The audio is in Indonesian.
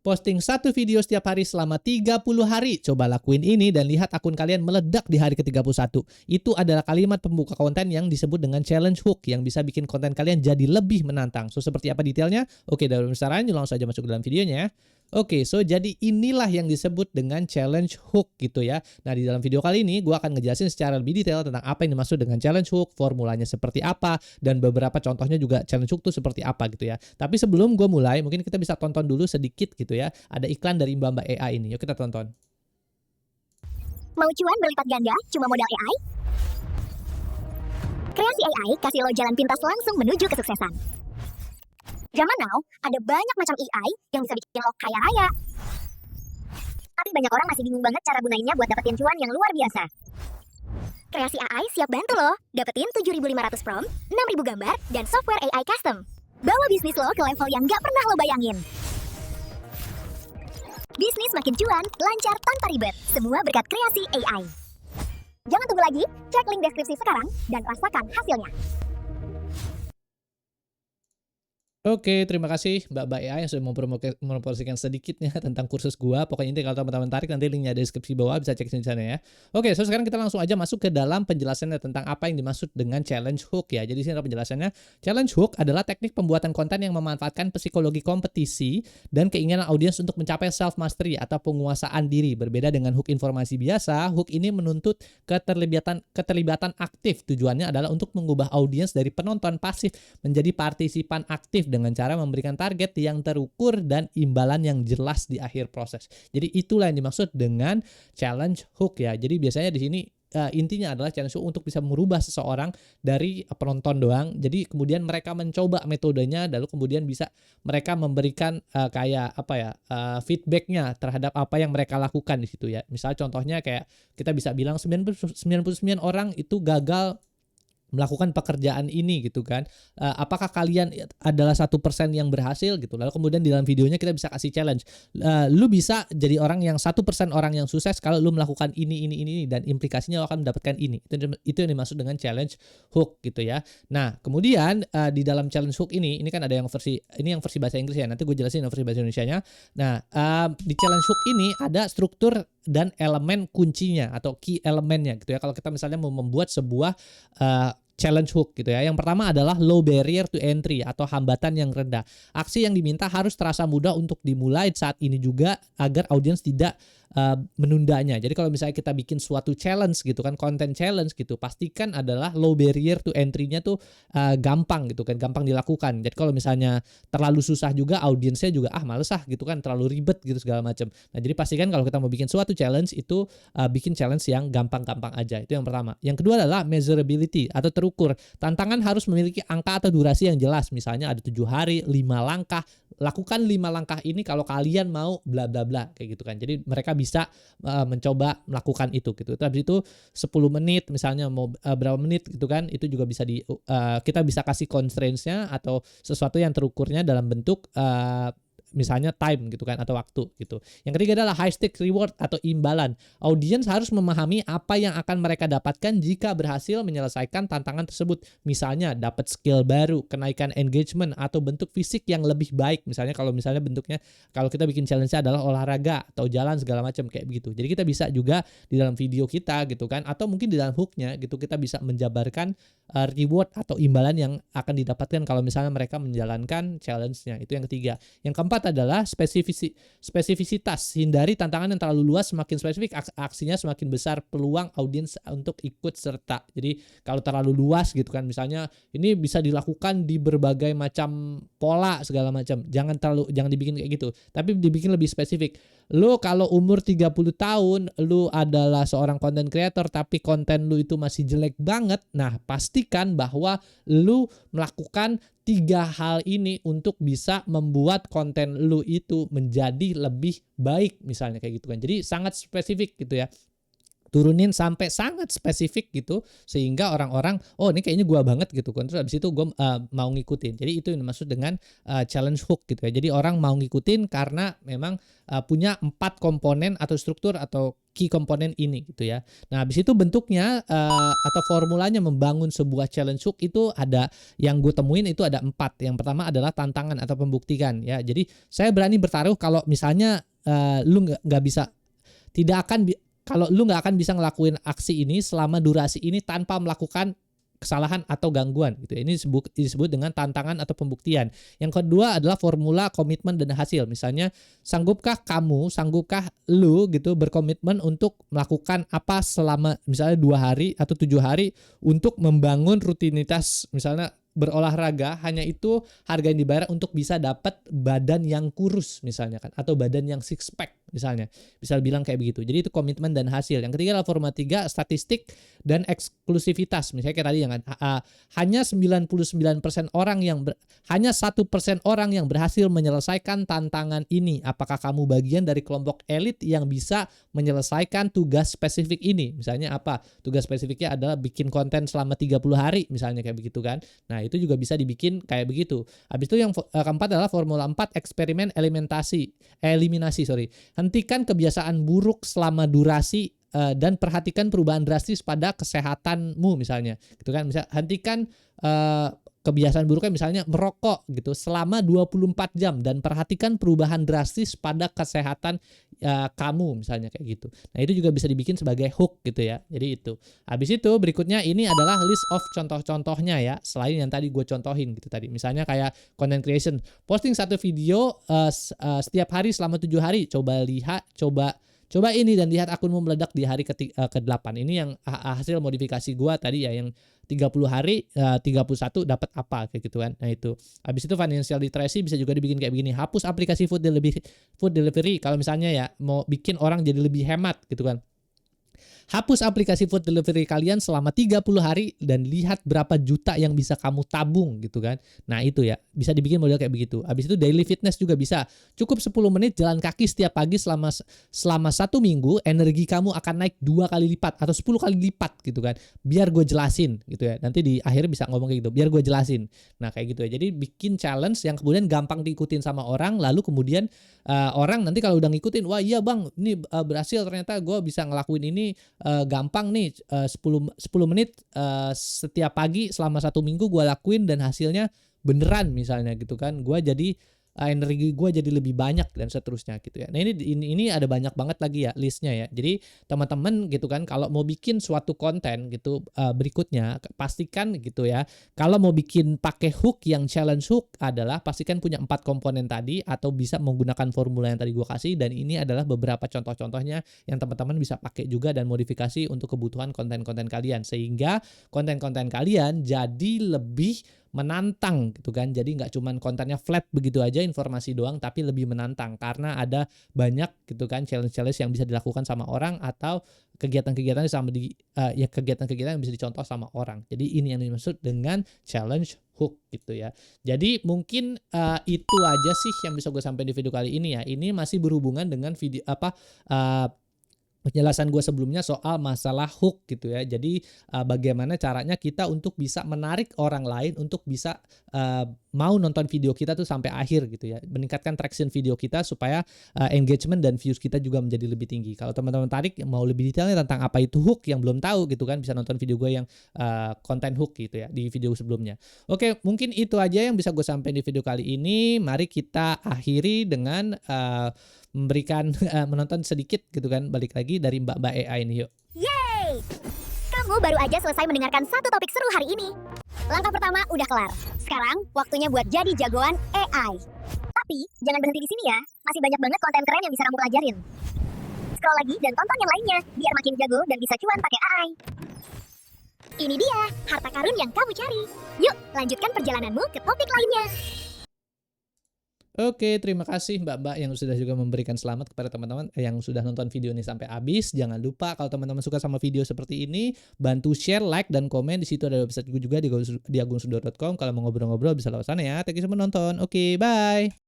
posting satu video setiap hari selama 30 hari. Coba lakuin ini dan lihat akun kalian meledak di hari ke-31. Itu adalah kalimat pembuka konten yang disebut dengan challenge hook yang bisa bikin konten kalian jadi lebih menantang. So, seperti apa detailnya? Oke, dalam penasaran, langsung saja masuk ke dalam videonya. Oke, so jadi inilah yang disebut dengan challenge hook gitu ya. Nah, di dalam video kali ini gue akan ngejelasin secara lebih detail tentang apa yang dimaksud dengan challenge hook, formulanya seperti apa, dan beberapa contohnya juga challenge hook itu seperti apa gitu ya. Tapi sebelum gue mulai, mungkin kita bisa tonton dulu sedikit gitu ya. Ada iklan dari Mbak AI ini, yuk kita tonton. Mau cuan berlipat ganda cuma modal AI? Kreasi AI kasih lo jalan pintas langsung menuju kesuksesan. Zaman now, ada banyak macam AI yang bisa bikin lo kaya raya. Tapi banyak orang masih bingung banget cara gunainnya buat dapetin cuan yang luar biasa. Kreasi AI siap bantu lo, dapetin 7.500 prompt, 6.000 gambar, dan software AI custom. Bawa bisnis lo ke level yang gak pernah lo bayangin. Bisnis makin cuan, lancar tanpa ribet. Semua berkat kreasi AI. Jangan tunggu lagi, cek link deskripsi sekarang dan rasakan hasilnya. Oke, terima kasih Mbak AI yang sudah mempromosikan sedikitnya tentang kursus gua. Pokoknya ini kalau teman-teman tarik nanti linknya di deskripsi bawah, bisa cek di sana ya. Oke, so sekarang kita langsung aja masuk ke dalam penjelasannya tentang apa yang dimaksud dengan challenge hook ya. Jadi sini ada penjelasannya. Challenge hook adalah teknik pembuatan konten yang memanfaatkan psikologi kompetisi dan keinginan audiens untuk mencapai self mastery atau penguasaan diri. Berbeda dengan hook informasi biasa, hook ini menuntut keterlibatan aktif. Tujuannya adalah untuk mengubah audiens dari penonton pasif menjadi partisipan aktif dengan cara memberikan target yang terukur dan imbalan yang jelas di akhir proses. Jadi itulah yang dimaksud dengan challenge hook ya. Jadi biasanya di sini intinya adalah challenge hook untuk bisa merubah seseorang dari penonton doang. Jadi kemudian mereka mencoba metodenya, lalu kemudian bisa mereka memberikan kayak apa ya feedbacknya terhadap apa yang mereka lakukan di situ ya. Misal contohnya kayak kita bisa bilang 99 orang itu gagal melakukan pekerjaan ini gitu kan. Apakah kalian adalah 1% yang berhasil gitu. Lalu kemudian di dalam videonya kita bisa kasih challenge. Lu bisa jadi orang yang 1% orang yang sukses kalau lu melakukan ini dan implikasinya lo akan mendapatkan ini. Itu yang dimaksud dengan challenge hook gitu ya. Nah, kemudian di dalam challenge hook ini kan ada yang versi bahasa Inggris ya. Nanti gue jelasin yang versi bahasa Indonesianya. Nah, di challenge hook ini ada struktur dan elemen kuncinya atau key elemennya gitu ya. Kalau kita misalnya mau membuat sebuah challenge hook gitu ya. Yang pertama adalah low barrier to entry atau hambatan yang rendah. Aksi yang diminta harus terasa mudah untuk dimulai saat ini juga agar audiens tidak menundanya. Jadi kalau misalnya kita bikin suatu challenge gitu kan, konten challenge gitu, pastikan adalah low barrier to entry-nya tuh gampang gitu kan, gampang dilakukan. Jadi kalau misalnya terlalu susah juga audiensnya juga males gitu kan, terlalu ribet gitu segala macam. Nah, jadi pastikan kalau kita mau bikin suatu challenge itu bikin challenge yang gampang-gampang aja. Itu yang pertama. Yang kedua adalah measurability atau terukur. Tantangan harus memiliki angka atau durasi yang jelas. Misalnya ada 7 hari, 5 langkah. Lakukan 5 langkah ini kalau kalian mau bla bla bla kayak gitu kan. Jadi mereka bisa mencoba melakukan itu gitu. Habis itu 10 menit misalnya mau berapa menit gitu kan. Itu juga bisa kita bisa kasih constraints-nya atau sesuatu yang terukurnya dalam bentuk misalnya time gitu kan atau waktu gitu. Yang ketiga adalah high stake reward atau imbalan. Audiens harus memahami apa yang akan mereka dapatkan jika berhasil menyelesaikan tantangan tersebut. Misalnya dapat skill baru, kenaikan engagement atau bentuk fisik yang lebih baik. Misalnya kalau bentuknya kalau kita bikin challenge-nya adalah olahraga atau jalan segala macam kayak begitu. Jadi kita bisa juga di dalam video kita gitu kan atau mungkin di dalam hook-nya gitu kita bisa menjabarkan reward atau imbalan yang akan didapatkan kalau misalnya mereka menjalankan challenge-nya. Itu yang ketiga. Yang keempat adalah spesifisitas. Hindari tantangan yang terlalu luas. Semakin spesifik aksinya semakin besar peluang audiens untuk ikut serta. Jadi kalau terlalu luas gitu kan, misalnya ini bisa dilakukan di berbagai macam pola segala macam. Jangan dibikin kayak gitu. Tapi dibikin lebih spesifik. Lu kalau umur 30 tahun, lu adalah seorang content creator tapi konten lu itu masih jelek banget. Nah, pastikan bahwa lu melakukan 3 hal ini untuk bisa membuat konten lu itu menjadi lebih baik misalnya kayak gitu kan. Jadi sangat spesifik gitu ya. Turunin sampai sangat spesifik gitu sehingga orang-orang ini kayaknya gua banget gitu kan, terus habis itu gua mau ngikutin. Jadi itu yang dimaksud dengan challenge hook gitu ya. Jadi orang mau ngikutin karena memang punya 4 komponen atau struktur atau key komponen ini gitu ya. Nah, habis itu bentuknya atau formulanya membangun sebuah challenge hook itu ada yang gue temuin itu ada 4. Yang pertama adalah tantangan atau pembuktikan ya. Jadi saya berani bertaruh kalau misalnya lu nggak bisa tidak akan kalau lu nggak akan bisa ngelakuin aksi ini selama durasi ini tanpa melakukan kesalahan atau gangguan gitu ya. Ini disebut dengan tantangan atau pembuktian. Yang kedua adalah formula komitmen dan hasil. Misalnya sanggupkah lu gitu berkomitmen untuk melakukan apa selama misalnya 2 hari atau 7 hari untuk membangun rutinitas misalnya berolahraga, hanya itu harga yang dibayar untuk bisa dapat badan yang kurus misalnya kan, atau badan yang six pack misalnya. Bisa bilang kayak begitu. Jadi itu komitmen dan hasil. Yang ketiga adalah formula 3, statistik dan eksklusivitas. Misalnya kayak tadi yang hanya 99% orang yang hanya 1% orang yang berhasil menyelesaikan tantangan ini. Apakah kamu bagian dari kelompok elit yang bisa menyelesaikan tugas spesifik ini? Misalnya apa? Tugas spesifiknya adalah bikin konten selama 30 hari misalnya kayak begitu kan. Nah, itu juga bisa dibikin kayak begitu. Habis itu yang keempat adalah formula 4, eksperimen eliminasi. Hentikan kebiasaan buruk selama durasi dan perhatikan perubahan drastis pada kesehatanmu misalnya. Gitu kan? Misal hentikan kebiasaan buruknya misalnya merokok gitu selama 24 jam dan perhatikan perubahan drastis pada kesehatan kamu misalnya kayak gitu. Nah, itu juga bisa dibikin sebagai hook gitu ya. Jadi itu. Habis itu berikutnya ini adalah list of contoh-contohnya ya, selain yang tadi gue contohin gitu tadi. Misalnya kayak content creation, posting satu video setiap hari selama 7 hari. Coba ini dan lihat akunmu meledak di hari ke-8. Ini yang hasil modifikasi gua tadi ya, yang 30 hari 31 dapat apa kayak gitu kan. Nah, itu. Habis itu financial literacy bisa juga dibikin kayak begini. Hapus aplikasi food delivery kalau misalnya ya mau bikin orang jadi lebih hemat gitu kan. Hapus aplikasi food delivery kalian selama 30 hari dan lihat berapa juta yang bisa kamu tabung gitu kan. Nah, itu ya, bisa dibikin model kayak begitu. Habis itu daily fitness juga bisa. Cukup 10 menit jalan kaki setiap pagi selama 1 minggu, energi kamu akan naik 2 kali lipat atau 10 kali lipat gitu kan. Biar gue jelasin gitu ya. Nanti di akhir bisa ngomong kayak gitu. Biar gue jelasin. Nah, kayak gitu ya. Jadi bikin challenge yang kemudian gampang diikutin sama orang, lalu kemudian orang nanti kalau udah ngikutin, wah iya bang, ini berhasil ternyata gue bisa ngelakuin ini gampang nih, 10 menit setiap pagi selama 1 minggu gue lakuin dan hasilnya beneran misalnya gitu kan. Gue jadi energi gue jadi lebih banyak dan seterusnya gitu ya. Nah, ini ada banyak banget lagi ya listnya ya. Jadi teman-teman gitu kan kalau mau bikin suatu konten gitu berikutnya pastikan gitu ya. Kalau mau bikin pakai hook yang challenge hook adalah pastikan punya 4 komponen tadi atau bisa menggunakan formula yang tadi gue kasih, dan ini adalah beberapa contoh-contohnya yang teman-teman bisa pakai juga dan modifikasi untuk kebutuhan konten-konten kalian sehingga konten-konten kalian jadi lebih menantang gitu kan. Jadi nggak cuman kontennya flat begitu aja informasi doang, tapi lebih menantang karena ada banyak gitu kan challenge-challenge yang bisa dilakukan sama orang atau kegiatan-kegiatan kegiatan-kegiatan yang bisa dicontoh sama orang. Jadi ini yang dimaksud dengan challenge hook gitu ya. Jadi mungkin itu aja sih yang bisa gue sampaikan di video kali ini ya. Ini masih berhubungan dengan video penjelasan gue sebelumnya soal masalah hook gitu ya. Jadi bagaimana caranya kita untuk bisa menarik orang lain untuk bisa mau nonton video kita tuh sampai akhir gitu ya. Meningkatkan traction video kita supaya engagement dan views kita juga menjadi lebih tinggi. Kalau teman-teman tarik mau lebih detailnya tentang apa itu hook yang belum tahu gitu kan, bisa nonton video gue yang konten hook gitu ya di video sebelumnya. Oke, mungkin itu aja yang bisa gue sampaikan di video kali ini. Mari kita akhiri dengan memberikan menonton sedikit gitu kan, balik lagi dari Mbak AI ini yuk. Yeay! Kamu baru aja selesai mendengarkan satu topik seru hari ini. Langkah pertama udah kelar. Sekarang waktunya buat jadi jagoan AI. Tapi jangan berhenti di sini ya. Masih banyak banget konten keren yang bisa kamu pelajarin. Scroll lagi dan tonton yang lainnya biar makin jago dan bisa cuan pakai AI. Ini dia harta karun yang kamu cari. Yuk, lanjutkan perjalananmu ke topik lainnya. Oke, terima kasih Mbak-mbak yang sudah juga memberikan selamat kepada teman-teman yang sudah nonton video ini sampai habis. Jangan lupa kalau teman-teman suka sama video seperti ini, bantu share, like, dan komen. Di situ ada website gue juga di agungsudor.com. Kalau mau ngobrol-ngobrol bisa lewat sana ya. Thank you semua menonton. Oke, bye.